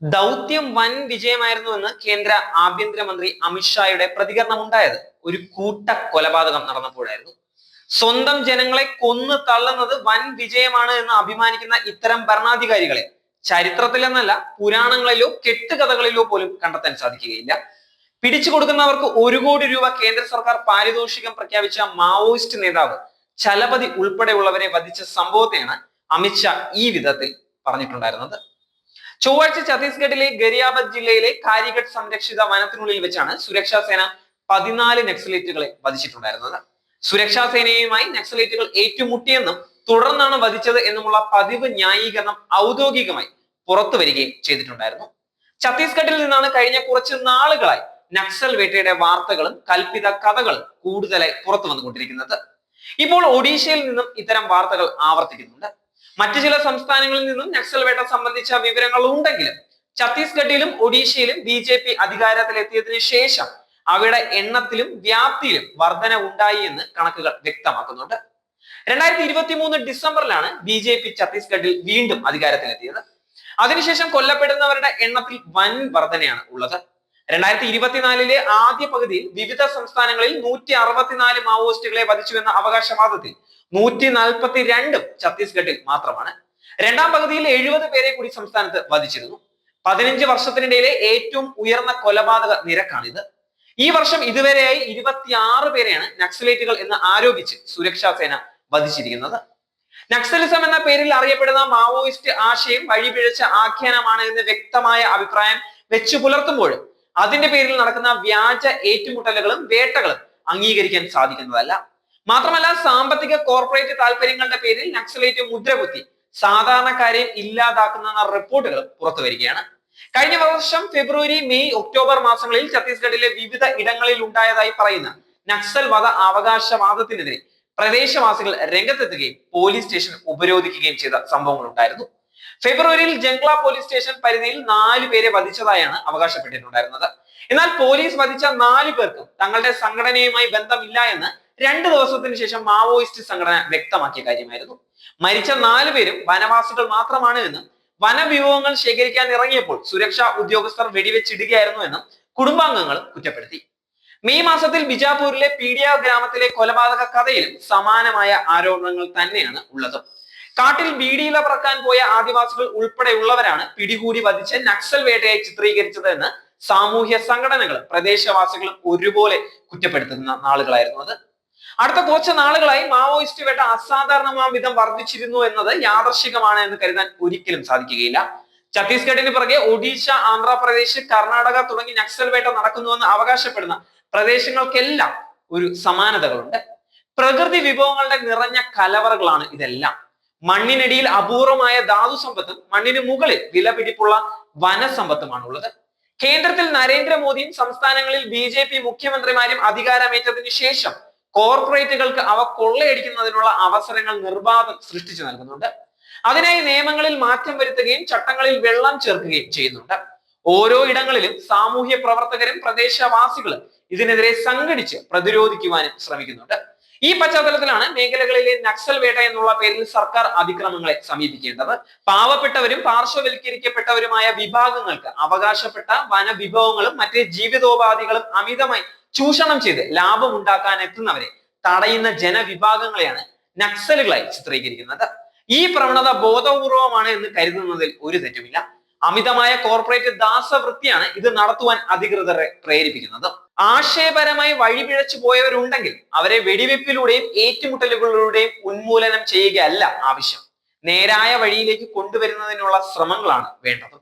ദൗത്യം വൻ വിജയമായിരുന്നുവെന്ന് കേന്ദ്ര ആഭ്യന്തരമന്ത്രി അമിത്ഷായുടെ പ്രതികരണം ഉണ്ടായത് ഒരു കൂട്ട കൊലപാതകം നടന്നപ്പോഴായിരുന്നു. സ്വന്തം ജനങ്ങളെ കൊന്നു തള്ളുന്നത് വൻ വിജയമാണ് എന്ന് അഭിമാനിക്കുന്ന ഇത്തരം ഭരണാധികാരികളെ ചരിത്രത്തിലെന്നല്ല പുരാണങ്ങളിലോ കെട്ടുകഥകളിലോ പോലും കണ്ടെത്താൻ സാധിക്കുകയില്ല. പിടിച്ചു കൊടുക്കുന്നവർക്ക് 1 കോടി രൂപ കേന്ദ്ര സർക്കാർ പാരിതോഷികം പ്രഖ്യാപിച്ച മാവോയിസ്റ്റ് നേതാവ് ചലപതി ഉൾപ്പെടെയുള്ളവരെ വധിച്ച സംഭവത്തെയാണ് അമിത്ഷാ ഈ വിധത്തിൽ പറഞ്ഞിട്ടുണ്ടായിരുന്നത്. ചൊവ്വാഴ്ച ഛത്തീസ്ഗഡിലെ ഗരിയാബദ് ജില്ലയിലെ കാരിഗഡ് സംരക്ഷിത വനത്തിനുള്ളിൽ വെച്ചാണ് സുരക്ഷാ സേന 14 നക്സലേറ്റുകളെ വധിച്ചിട്ടുണ്ടായിരുന്നത്. സുരക്ഷാ സേനയുമായി നക്സലേറ്റുകൾ ഏറ്റുമുട്ടിയെന്നും തുടർന്നാണ് വധിച്ചത് എന്നുമുള്ള പതിവ് ന്യായീകരണം ഔദ്യോഗികമായി പുറത്തു വരികയും ചെയ്തിട്ടുണ്ടായിരുന്നു. ഛത്തീസ്ഗഡിൽ നിന്നാണ് കഴിഞ്ഞ കുറച്ച് നാളുകളായി നക്സൽ വേട്ടയുടെ വാർത്തകളും കൽപ്പിത കഥകളും കൂടുതലായി പുറത്തു വന്നുകൊണ്ടിരിക്കുന്നത്. ഇപ്പോൾ ഒഡീഷയിൽ നിന്നും ഇത്തരം വാർത്തകൾ ആവർത്തിക്കുന്നുണ്ട്. മറ്റു ചില സംസ്ഥാനങ്ങളിൽ നിന്നും നക്സൽ വേട്ട സംബന്ധിച്ച വിവരങ്ങൾ ഉണ്ടെങ്കിലും ഛത്തീസ്ഗഡിലും ഒഡീഷയിലും BJP അധികാരത്തിലെത്തിയതിനു ശേഷം അവയുടെ എണ്ണത്തിലും വ്യാപ്തിയിലും വർധന ഉണ്ടായി എന്ന് കണക്കുകൾ വ്യക്തമാക്കുന്നുണ്ട്. 2023 ഡിസംബറിലാണ് BJP ഛത്തീസ്ഗഡിൽ വീണ്ടും അധികാരത്തിലെത്തിയത്. അതിനുശേഷം കൊല്ലപ്പെടുന്നവരുടെ എണ്ണത്തിൽ വൻ വർധനയാണ് ഉള്ളത്. 2024 ആദ്യ പകുതിയിൽ വിവിധ സംസ്ഥാനങ്ങളിൽ 164 മാവോയിസ്റ്റുകളെ വധിച്ചുവെന്ന അവകാശവാദത്തിൽ 142 ഛത്തീസ്ഗഡിൽ മാത്രമാണ്. രണ്ടാം പകുതിയിൽ 70 പേരെ കൂടി സംസ്ഥാനത്ത് വധിച്ചിരുന്നു. 15 വർഷത്തിനിടയിലെ ഏറ്റവും ഉയർന്ന കൊലപാതക നിരക്കാണിത്. ഈ വർഷം ഇതുവരെയായി 26 പേരെയാണ് നക്സലേറ്റുകൾ എന്ന് ആരോപിച്ച് സുരക്ഷാ സേന വധിച്ചിരിക്കുന്നത്. നക്സലിസം എന്ന പേരിൽ അറിയപ്പെടുന്ന മാവോയിസ്റ്റ് ആശയം വഴിപിഴച്ച ആഖ്യാനമാണ് എന്ന് വ്യക്തമായ അഭിപ്രായം വെച്ചു പുലർത്തുമ്പോഴും അതിന്റെ പേരിൽ നടക്കുന്ന വ്യാജ ഏറ്റുമുട്ടലുകളും വേട്ടകളും അംഗീകരിക്കാൻ സാധിക്കുന്നതല്ല. മാത്രമല്ല, സാമ്പത്തിക കോർപ്പറേറ്റ് താല്പര്യങ്ങളുടെ പേരിൽ നക്സലേറ്റ് മുദ്രകുത്തി സാധാരണക്കാരെ ഇല്ലാതാക്കുന്ന റിപ്പോർട്ടുകൾ പുറത്തു വരികയാണ്. കഴിഞ്ഞ വർഷം ഫെബ്രുവരി, മെയ്, ഒക്ടോബർ മാസങ്ങളിൽ ഛത്തീസ്ഗഡിലെ വിവിധ ഇടങ്ങളിൽ ഉണ്ടായതായി പറയുന്ന നക്സൽ വധ അവകാശവാദത്തിനെതിരെ പ്രദേശവാസികൾ രംഗത്തെത്തുകയും പോലീസ് സ്റ്റേഷൻ ഉപരോധിക്കുകയും ചെയ്ത സംഭവങ്ങൾ ഉണ്ടായിരുന്നു. ഫെബ്രുവരിയിൽ ജംഗ്ല പോലീസ് സ്റ്റേഷൻ പരിധിയിൽ 4 പേരെ വധിച്ചതായാണ് അവകാശപ്പെട്ടിട്ടുണ്ടായിരുന്നത്. എന്നാൽ പോലീസ് വധിച്ച 4 പേർക്കും തങ്ങളുടെ സംഘടനയുമായി ബന്ധമില്ല എന്ന് 2 ദിവസത്തിന് ശേഷം മാവോയിസ്റ്റ് സംഘടന വ്യക്തമാക്കിയ കാര്യമായിരുന്നു. മരിച്ച 4 പേരും വനവാസികൾ മാത്രമാണ് എന്നും വനവിഭവങ്ങൾ ശേഖരിക്കാൻ ഇറങ്ങിയപ്പോൾ സുരക്ഷാ ഉദ്യോഗസ്ഥർ വെടിവെച്ചിടുകയായിരുന്നു എന്നും കുടുംബാംഗങ്ങൾ കുറ്റപ്പെടുത്തി. മെയ് മാസത്തിൽ ബിജാപൂരിലെ പീഡിയ ഗ്രാമത്തിലെ കൊലപാതക കഥയിലും സമാനമായ ആരോപണങ്ങൾ തന്നെയാണ് ഉള്ളത്. കാട്ടിൽ ബീഡിയില പറക്കാൻ പോയ ആദിവാസികൾ ഉൾപ്പെടെയുള്ളവരാണ് പിടികൂടി വധിച്ച് നക്സൽ വേട്ടയായി ചിത്രീകരിച്ചത് എന്ന് സാമൂഹ്യ സംഘടനകളും പ്രദേശവാസികളും ഒരുപോലെ കുറ്റപ്പെടുത്തുന്ന നാളുകളായിരുന്നു അത്. അടുത്ത കുറച്ച് നാളുകളായി മാവോയിസ്റ്റ് വേട്ട അസാധാരണമായ വിധം വർദ്ധിച്ചിരുന്നു എന്നത് യാദർശികമാണ് എന്ന് കരുതാൻ ഒരിക്കലും സാധിക്കുകയില്ല. ഛത്തീസ്ഗഡിന് പിറകെ ഒഡീഷ, ആന്ധ്രാപ്രദേശ്, കർണാടക തുടങ്ങി നക്സൽ വേട്ട നടക്കുന്നുവെന്ന് അവകാശപ്പെടുന്ന പ്രദേശങ്ങൾക്കെല്ലാം ഒരു സമാനതകളുണ്ട്. പ്രകൃതി വിഭവങ്ങളുടെ നിറഞ്ഞ കലവറകളാണ് ഇതെല്ലാം. മണ്ണിനടിയിൽ അപൂർവമായ ധാതു സമ്പത്തും മണ്ണിന് മുകളിൽ വിലപിടിപ്പുള്ള വനസമ്പത്തുമാണുള്ളത്. കേന്ദ്രത്തിൽ നരേന്ദ്രമോദിയും സംസ്ഥാനങ്ങളിൽ BJP മുഖ്യമന്ത്രിമാരും അധികാരമേറ്റതിനു ശേഷം കോർപ്പറേറ്റുകൾക്ക് അവ കൊള്ളയടിക്കുന്നതിനുള്ള അവസരങ്ങൾ നിർബാധം സൃഷ്ടിച്ചു നൽകുന്നുണ്ട്. അതിനായി നിയമങ്ങളിൽ മാറ്റം വരുത്തുകയും ചട്ടങ്ങളിൽ വെള്ളം ചേർക്കുകയും ചെയ്യുന്നുണ്ട്. ഓരോ ഇടങ്ങളിലും സാമൂഹ്യ പ്രവർത്തകരും പ്രദേശവാസികളും ഇതിനെതിരെ സംഘടിച്ച് പ്രതിരോധിക്കുവാനും ശ്രമിക്കുന്നുണ്ട്. ഈ പശ്ചാത്തലത്തിലാണ് മേഖലകളിലെ നക്സൽ വേട്ട എന്നുള്ള പേരിൽ സർക്കാർ അതിക്രമങ്ങളെ സമീപിക്കേണ്ടത്. പാവപ്പെട്ടവരും പാർശ്വവൽക്കരിക്കപ്പെട്ടവരുമായ വിഭാഗങ്ങൾക്ക് അവകാശപ്പെട്ട വനവിഭവങ്ങളും മറ്റ് ജീവിതോപാധികളും അമിതമായി ചൂഷണം ചെയ്ത് ലാഭം ഉണ്ടാക്കാൻ എത്തുന്നവരെ തടയുന്ന ജനവിഭാഗങ്ങളെയാണ് നക്സലുകളായി ചിത്രീകരിക്കുന്നത്. ഈ പ്രവണത ബോധപൂർവമാണ് എന്ന് കരുതുന്നതിൽ ഒരു തെറ്റുമില്ല. അമിതമായ കോർപ്പറേറ്റ് ദാസവൃത്തിയാണ് ഇത് നടത്തുവാൻ അധികൃതരെ പ്രേരിപ്പിക്കുന്നത്. ആശയപരമായി വഴിപിഴച്ചു പോയവരുണ്ടെങ്കിൽ അവരെ വെടിവെപ്പിലൂടെയും ഏറ്റുമുട്ടലുകളിലൂടെയും ഉന്മൂലനം ചെയ്യുകയല്ല ആവശ്യം, നേരായ വഴിയിലേക്ക് കൊണ്ടുവരുന്നതിനുള്ള ശ്രമങ്ങളാണ് വേണ്ടത്.